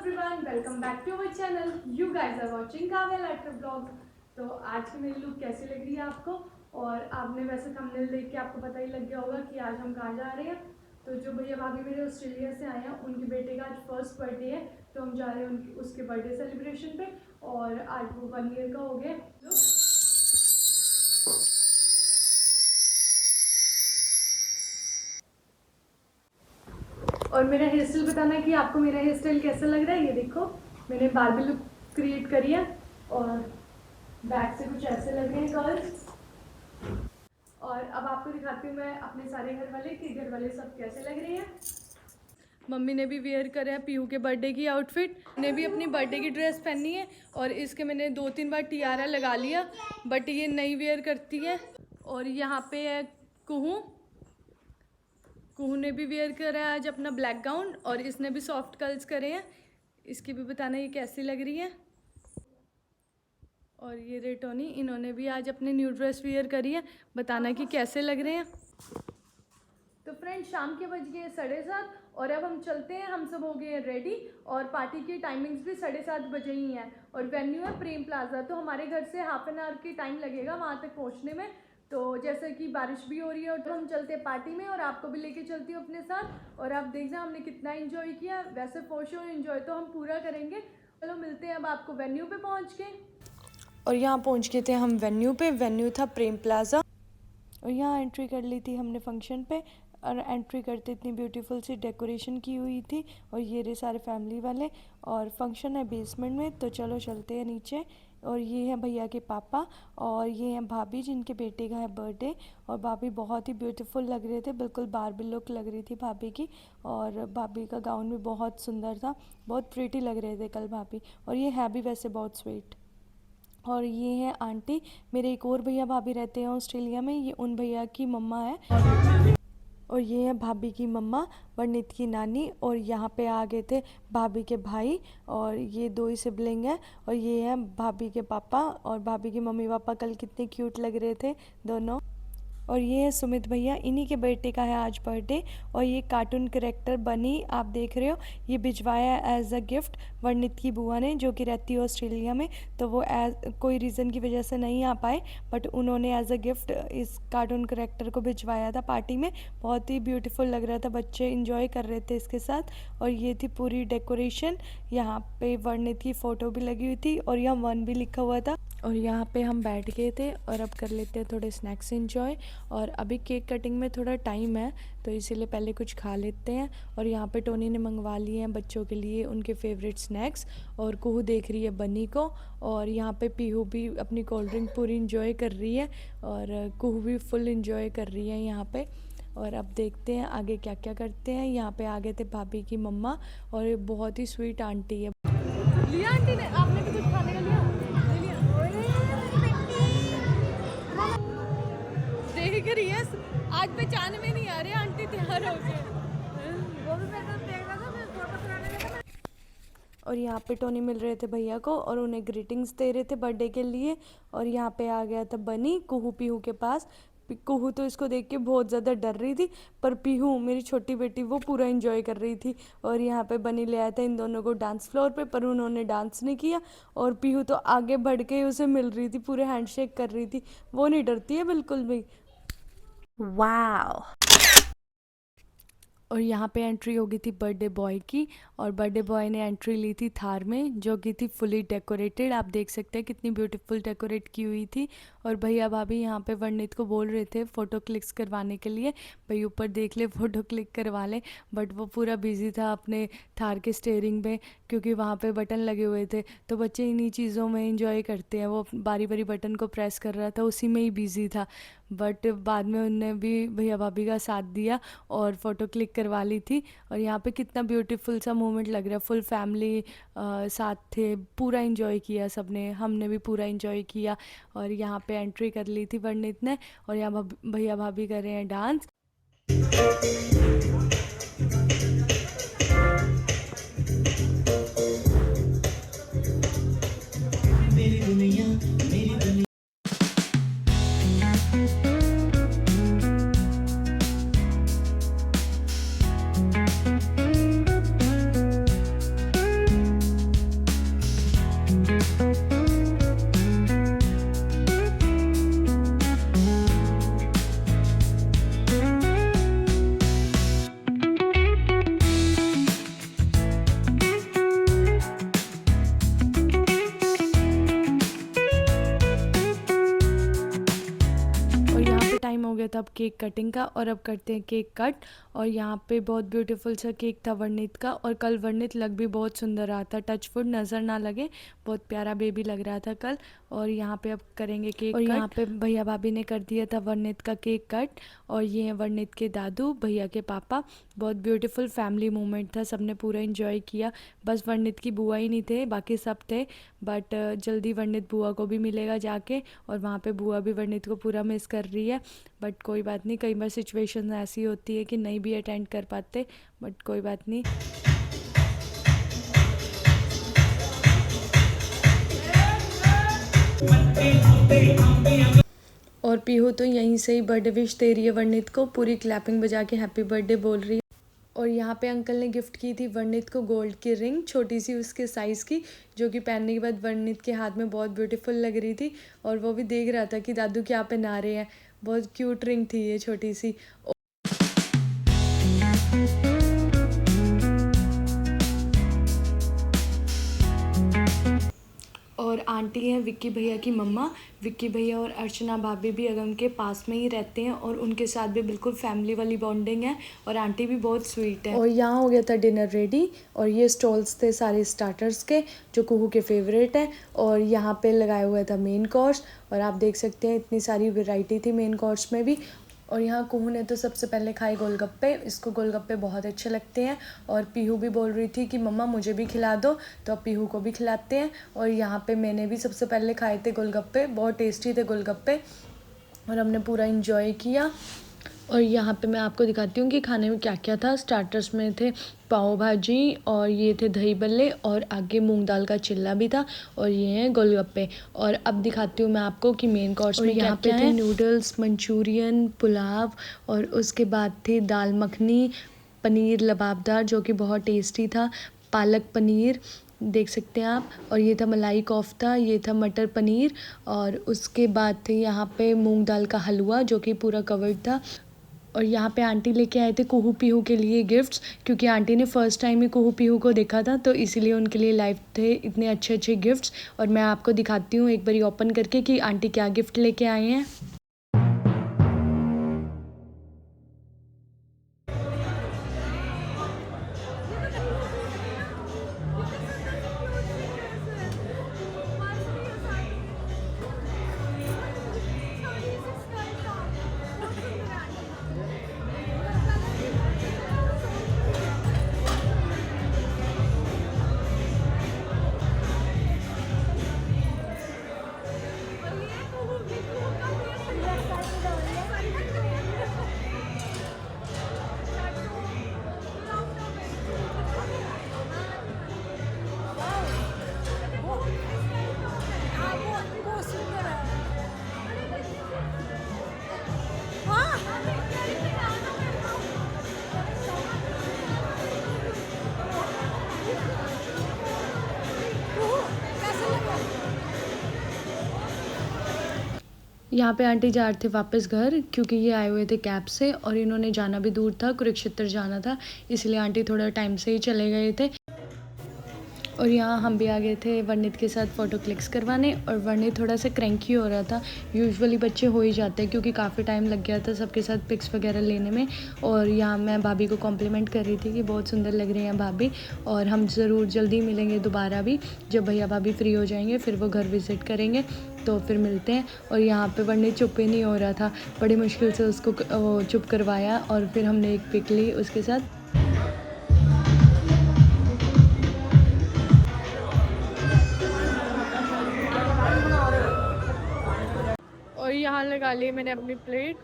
Everyone, welcome back to our channel. You guys are watching Kavya life blog. तो आज की मेरी लुक कैसी लग रही है आपको? और आपने वैसे थंबनेल देख के आपको पता ही लग गया होगा कि आज हम कहाँ जा रहे हैं। तो जो भैया भाभी मेरे ऑस्ट्रेलिया से आए हैं, उनके बेटे का आज फर्स्ट बर्थडे है, तो हम जा रहे हैं उसके बर्थडे सेलिब्रेशन पे। और आज वो 1 ईयर का हो गया। और मेरा हेयर स्टाइल बताना कि आपको मेरा हेयर स्टाइल कैसा लग रहा है। ये देखो, मैंने बार्बी लुक क्रिएट करी है और बैक से कुछ ऐसे लग रहे हैं कर्ल्स। और अब आपको दिखाती हूँ मैं अपने सारे घर वाले कि घर वाले सब कैसे लग रहे हैं। मम्मी ने भी वेयर करा है पीहू के बर्थडे की आउटफिट, ने भी अपनी बर्थडे की ड्रेस पहनी है। और इसके मैंने 2-3 बार टियारा लगा लिया, बट ये नहीं वेयर करती है। और यहाँ पे है कुहू ने भी वेयर करा है आज अपना ब्लैक गाउन, और इसने भी सॉफ्ट कर्ल्स करे हैं। इसकी भी बताना ये कैसी लग रही है। और ये रेटोनी, इन्होंने भी आज अपनी न्यू ड्रेस वेयर करी है, बताना कि कैसे लग रहे हैं। तो फ्रेंड्स, शाम के बज गए 7:30 और अब हम चलते हैं। हम सब हो गए रेडी और पार्टी की टाइमिंग्स भी 7:30 बजे ही हैं। और वेन्यू है प्रेम प्लाजा, तो हमारे घर से हाफ एन आवर की टाइम लगेगा वहाँ तक पहुँचने में। तो जैसे कि बारिश भी हो रही है, तो हम चलते हैं पार्टी में और आपको भी लेके चलती हूँ अपने साथ। और आप देख जाए हमने कितना एंजॉय किया। वैसे फॉर श्योर एंजॉय तो हम पूरा करेंगे। चलो मिलते हैं अब आपको वेन्यू पे पहुँच के। और यहाँ पहुँच गए थे हम वेन्यू पे। वेन्यू था प्रेम प्लाजा और यहाँ एंट्री कर ली थी हमने फंक्शन पे। और एंट्री करते इतनी ब्यूटीफुल सी डेकोरेशन की हुई थी। और ये रहे सारे फैमिली वाले। और फंक्शन है बेसमेंट में, तो चलो चलते हैं नीचे। और ये हैं भैया के पापा और ये हैं भाभी जिनके बेटे का है बर्थडे। और भाभी बहुत ही ब्यूटीफुल लग रहे थे, बिल्कुल बार्बी लुक लग रही थी भाभी की। और भाभी का गाउन भी बहुत सुंदर था, बहुत प्रीटी लग रहे थे कल भाभी। और ये है भी वैसे बहुत स्वीट। और ये हैं आंटी, मेरे एक और भैया भाभी रहते हैं ऑस्ट्रेलिया में, ये उन भैया की मम्मा है। और ये हैं भाभी की मम्मा, वर्णित की नानी। और यहाँ पे आ गए थे भाभी के भाई, और ये 2 ही सिबलिंग हैं। और ये हैं भाभी के पापा और भाभी की मम्मी पापा, कल कितने क्यूट लग रहे थे दोनों। और ये है सुमित भैया, इन्हीं के बेटे का है आज बर्थडे। और ये कार्टून कैरेक्टर बनी आप देख रहे हो, ये भिजवाया एज अ गिफ्ट वर्णित की बुआ ने, जो कि रहती है ऑस्ट्रेलिया में। तो वो कोई रीज़न की वजह से नहीं आ पाए, बट उन्होंने एज अ गिफ्ट इस कार्टून कैरेक्टर को भिजवाया था पार्टी में। बहुत ही ब्यूटीफुल लग रहा था, बच्चे इंजॉय कर रहे थे इसके साथ। और ये थी पूरी डेकोरेशन, यहाँ पे वर्णित की फ़ोटो भी लगी हुई थी और यहाँ 1 भी लिखा हुआ था। और यहाँ पे हम बैठ गए थे और अब कर लेते हैं थोड़े स्नैक्स एंजॉय। और अभी केक कटिंग में थोड़ा टाइम है, तो इसीलिए पहले कुछ खा लेते हैं। और यहाँ पे टोनी ने मंगवा लिए हैं बच्चों के लिए उनके फेवरेट स्नैक्स। और कुहू देख रही है बनी को। और यहाँ पे पीहू भी अपनी कोल्ड ड्रिंक पूरी इंजॉय कर रही है और कुहू भी फुल इंजॉय कर रही है यहाँ पे। और अब देखते हैं आगे क्या क्या करते हैं। यहाँ पे आ गए थे भाभी की मम्मा और ये बहुत ही स्वीट आंटी है। लिया आंटी ने, आपने भी कुछ खाने का लिया? देख रही है, आज पहचान में नहीं आ रहे आंटी तैयार हो गए। और यहाँ पे टोनी मिल रहे थे भैया को और उन्हें ग्रीटिंग्स दे रहे थे बर्थडे के लिए। और यहाँ पे आ गया था बनी कुहू पीहू के पास। कुहू तो इसको देख के बहुत ज़्यादा डर रही थी, पर पीहू मेरी छोटी बेटी वो पूरा एंजॉय कर रही थी। और यहाँ पे बनी ले आया था इन दोनों को डांस फ्लोर पे, पर उन्होंने डांस नहीं किया। और पीहू तो आगे बढ़ के उसे मिल रही थी, पूरे हैंडशेक कर रही थी। वो नहीं डरती है बिल्कुल भी। वाओ। और यहाँ पे एंट्री हो गई थी बर्थडे बॉय की। और बर्थडे बॉय ने एंट्री ली थी थार में, जो कि थी फुली डेकोरेटेड। आप देख सकते हैं कितनी ब्यूटीफुल डेकोरेट की हुई थी। और भैया भाभी यहाँ पे वर्णित को बोल रहे थे फ़ोटो क्लिक्स करवाने के लिए, भाई ऊपर देख ले फ़ोटो क्लिक करवा ले। बट वो पूरा बिजी था अपने थार के स्टेयरिंग में, क्योंकि वहाँ पे बटन लगे हुए थे। तो बच्चे इन्हीं चीज़ों में इंजॉय करते हैं, वो बारी बारी बटन को प्रेस कर रहा था, उसी में ही बिजी था। बट बाद में उनने भी भैया भाभी का साथ दिया और फ़ोटो क्लिक करवा ली थी। और यहाँ पे कितना ब्यूटीफुल सा मोमेंट लग रहा है, फुल फैमिली साथ थे, पूरा इंजॉय किया सबने, हमने भी पूरा इंजॉय किया। और यहाँ पे एंट्री कर ली थी वर्णित ने और यहाँ भैया भाभी कर रहे हैं डांस। मेरी दुनिया मेरी दुनिया। था अब केक कटिंग का, और अब करते हैं केक कट। और यहाँ पे बहुत ब्यूटीफुल सा केक था वर्णित का, और कल वर्णित लग भी बहुत सुंदर रहा था, टच वुड नज़र ना लगे, बहुत प्यारा बेबी लग रहा था कल। और यहाँ पे अब करेंगे केक कट। यहाँ पे भैया भाभी ने कर दिया था वर्णित का केक कट, और ये हैं वर्णित के दादू, भैया के पापा। बहुत ब्यूटीफुल फैमिली मोमेंट था, सबने पूरा एंजॉय किया। बस वर्णित की बुआ ही नहीं थे, बाकी सब थे, बट जल्दी वर्णित बुआ को भी मिलेगा जाके, और वहाँ पे बुआ भी वर्णित को पूरा मिस कर रही है। बट कोई बात नहीं, कई बार सिचुएशन ऐसी होती है कि नहीं भी अटेंड कर पाते, बट कोई बात नहीं। और पीहू तो यहीं से ही बर्थडे विश दे रही है वर्णित को, पूरी क्लैपिंग बजा के हैप्पी बर्थडे बोल रही है। और यहाँ पे अंकल ने गिफ्ट की थी वर्णित को गोल्ड की रिंग, छोटी सी उसके साइज़ की, जो कि पहनने के बाद वर्णित के हाथ में बहुत ब्यूटीफुल लग रही थी। और वो भी देख रहा था कि दादू क्या पहना रहे हैं, बहुत क्यूट रिंग थी ये छोटी सी। और आंटी हैं विक्की भैया की मम्मा। विक्की भैया और अर्चना भाभी भी अगम के पास में ही रहते हैं, और उनके साथ भी बिल्कुल फैमिली वाली बॉन्डिंग है, और आंटी भी बहुत स्वीट है। और यहाँ हो गया था डिनर रेडी, और ये स्टॉल्स थे सारे स्टार्टर्स के, जो कुहू के फेवरेट है। और यहाँ पे लगाया हुआ था मेन कोर्स, और आप देख सकते हैं इतनी सारी वैरायटी थी मेन कोर्स में भी। और यहाँ कुहू ने तो सबसे पहले खाए गोलगप्पे, इसको गोलगप्पे बहुत अच्छे लगते हैं। और पीहू भी बोल रही थी कि मम्मा मुझे भी खिला दो, तो अब पीहू को भी खिलाते हैं। और यहाँ पे मैंने भी सबसे पहले खाए थे गोलगप्पे, बहुत टेस्टी थे गोलगप्पे, और हमने पूरा इंजॉय किया। और यहाँ पे मैं आपको दिखाती हूँ कि खाने में क्या क्या था। स्टार्टर्स में थे पाव भाजी, और ये थे दही बल्ले, और आगे मूंग दाल का चिल्ला भी था, और ये हैं गोलगप्पे। और अब दिखाती हूँ मैं आपको कि मेन कोर्स में यहाँ पे थे नूडल्स, मंचूरियन, पुलाव, और उसके बाद थी दाल मखनी, पनीर लबाबदार जो कि बहुत टेस्टी था, पालक पनीर देख सकते हैं आप, और ये था मलाई कोफ्ता, ये था मटर पनीर, और उसके बाद थे यहाँ पे मूंग दाल का हलवा जो कि पूरा कवर्ड था। और यहाँ पे आंटी लेके आए थे कुहू पीहू के लिए गिफ्ट्स, क्योंकि आंटी ने फर्स्ट टाइम ही कुहू पीहू को देखा था, तो इसीलिए उनके लिए लाइव थे इतने अच्छे अच्छे गिफ्ट्स। और मैं आपको दिखाती हूँ एक बारी ओपन करके कि आंटी क्या गिफ्ट लेके आए हैं। यहाँ पे आंटी जा रहे थे वापस घर, क्योंकि ये आए हुए थे कैब से, और इन्होंने जाना भी दूर था, कुरुक्षेत्र जाना था, इसलिए आंटी थोड़ा टाइम से ही चले गए थे। और यहाँ हम भी आ गए थे वर्णित के साथ फ़ोटो क्लिक्स करवाने, और वर्णित थोड़ा सा क्रैंकी हो रहा था। यूजुअली बच्चे हो ही जाते हैं, क्योंकि काफ़ी टाइम लग गया था सबके साथ पिक्स वगैरह लेने में। और यहाँ मैं भाभी को कॉम्प्लीमेंट कर रही थी कि बहुत सुंदर लग रही हैं भाभी, और हम ज़रूर जल्दी मिलेंगे दोबारा भी, जब भैया भाभी फ्री हो जाएंगे, फिर वो घर विज़िट करेंगे, तो फिर मिलते हैं। और यहाँ पे वर्णित चुप ही नहीं हो रहा था, बड़ी मुश्किल से उसको चुप करवाया, और फिर हमने एक पिक ली उसके साथ। और यहाँ लगा ली मैंने अपनी प्लेट,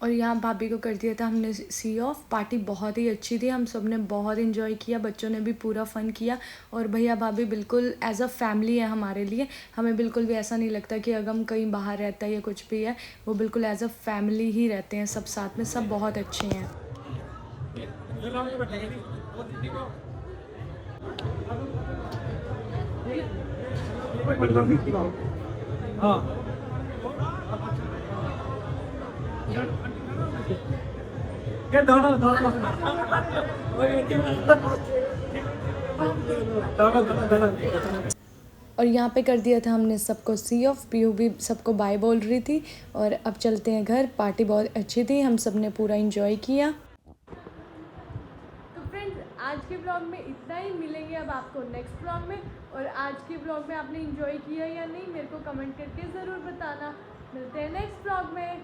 और यहाँ भाभी को कर दिया था हमने सी ऑफ। पार्टी बहुत ही अच्छी थी, हम सब ने बहुत इन्जॉय किया, बच्चों ने भी पूरा फ़न किया। और भैया भाभी बिल्कुल एज अ फैमिली है हमारे लिए, हमें बिल्कुल भी ऐसा नहीं लगता कि अगम कहीं बाहर रहता है या कुछ भी है, वो बिल्कुल एज अ फैमिली ही रहते हैं सब साथ में, सब बहुत अच्छे हैं। हाँ क्या और यहाँ पे कर दिया था हमने सबको सी ऑफ। पीयू भी सबको बाय बोल रही थी और अब चलते हैं घर। पार्टी बहुत अच्छी थी, हम सब ने पूरा इंजॉय किया। तो फ्रेंड्स आज के ब्लॉग में इतना ही। मिलेंगे अब आपको नेक्स्ट ब्लॉग में। और आज के ब्लॉग में आपने इंजॉय किया या नहीं मेरे को कमेंट करके ज़रूर बताना। मिलते हैं नेक्स्ट ब्लॉग में।